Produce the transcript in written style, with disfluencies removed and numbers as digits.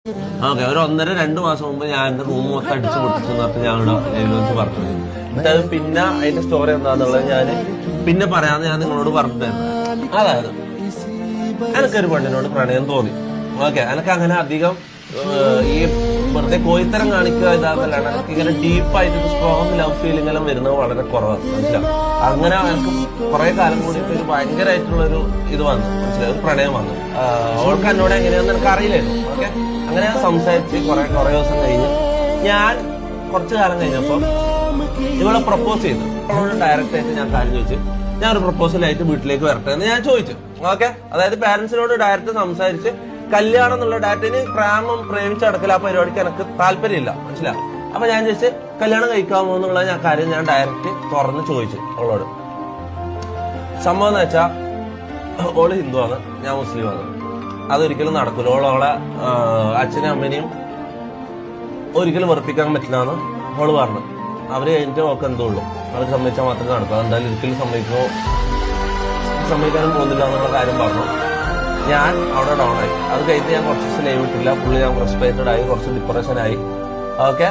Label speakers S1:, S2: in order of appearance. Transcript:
S1: Okay, ഒരു 1.5-2 മാസം മുമ്പ് ഞാൻ എന്റെ റൂം മൊത്തം അടിച്ചു പൊട്ടിച്ചു പറഞ്ഞിട്ട് ഞാൻ ഇവിടെ വെച്ച് പറഞ്ഞു. എന്നിട്ട് അത് പിന്നെ അതിന്റെ സ്റ്റോറി എന്താന്നുള്ളത് ഞാൻ പിന്നെ പറയാന്ന് ഞാൻ നിങ്ങളോട് പറഞ്ഞിട്ടുണ്ടായിരുന്നു. അതായത് എനിക്കൊരു പെണ്ണിനോട് പ്രണയം തോന്നി. ഓക്കെ, എനിക്ക് അങ്ങനെ അധികം ഈ വെറുതെ കോയിത്തരം കാണിക്കുക ഇതാന്നല്ലാണ്. എനിക്ക് ഇങ്ങനെ ഡീപ്പായിട്ട് സ്ട്രോങ് ലവ് ഫീലിംഗ് എല്ലാം വരുന്നത് വളരെ കുറവാണ്, മനസ്സിലാവും. അങ്ങനെ എനിക്ക് കുറെ കാലം കൂടിയിട്ട് ഒരു ഭയങ്കരമായിട്ടുള്ളൊരു ഇത് വന്നു, മനസ്സിലായി, ഒരു പ്രണയം വന്നു. അവൾക്ക് എന്നോട് എങ്ങനെയാണെന്ന് എനിക്ക് അറിയില്ലായിരുന്നു. ഓക്കെ, അങ്ങനെ ഞാൻ സംസാരിച്ച് കുറെ ദിവസം കഴിഞ്ഞ് ഞാൻ കുറച്ചു കാലം കഴിഞ്ഞപ്പോ ഇവളെ പ്രപ്പോസ് ചെയ്തു. അവളോട് ഡയറക്റ്റ് ആയിട്ട് ഞാൻ കാര്യം ചോദിച്ചു, ഞാൻ ഒരു പ്രപ്പോസലായിട്ട് വീട്ടിലേക്ക് വരട്ടെ എന്ന് ഞാൻ ചോദിച്ചു. ഓക്കെ, അതായത് പാരന്റ്സിനോട് ഡയറക്റ്റ് സംസാരിച്ച് കല്യാണം എന്നുള്ള ഡയറക്റ്റിന് പ്രേമിച്ചടക്കൽ ആ പരിപാടിക്ക് എനിക്ക് താല്പര്യമില്ല, മനസ്സിലാവും. അപ്പൊ ഞാൻ ചോദിച്ചു കല്യാണം കഴിക്കാമോ എന്നുള്ള കാര്യം ഞാൻ ഡയറക്റ്റ് തുറന്ന് ചോദിച്ചു അവളോട്. സംഭവം എന്ന് വെച്ചാ ഓള് ഹിന്ദുവാണ്, ഞാൻ മുസ്ലിമാണ്. അതൊരിക്കലും നടക്കൂല. ഓളെ അച്ഛനും അമ്മനെയും ഒരിക്കലും വെറുപ്പിക്കാൻ പറ്റില്ല എന്ന് ഓള് പറഞ്ഞു. അവര് കഴിഞ്ഞിട്ട് ഒക്കെ എന്തോ ഉള്ളൂ, അവർക്ക് സമ്മതിച്ചാൽ മാത്രമേ നടക്കൂ. എന്തായാലും ഒരിക്കലും സമ്മതിക്കാനും പോകുന്നില്ല എന്നുള്ള കാര്യം പറഞ്ഞു. ഞാൻ അവിടെ ഡൗൺ ആയി. അത് കഴിഞ്ഞ് ഞാൻ കുറച്ച് ദിവസം ലൈവ് ഇട്ടില്ല. ഫുള്ള് ഞാൻ ഫ്രസ്ട്രേറ്റഡ് ആയി, കുറച്ച് ഡിപ്രഷൻ ആയി. ഓക്കെ,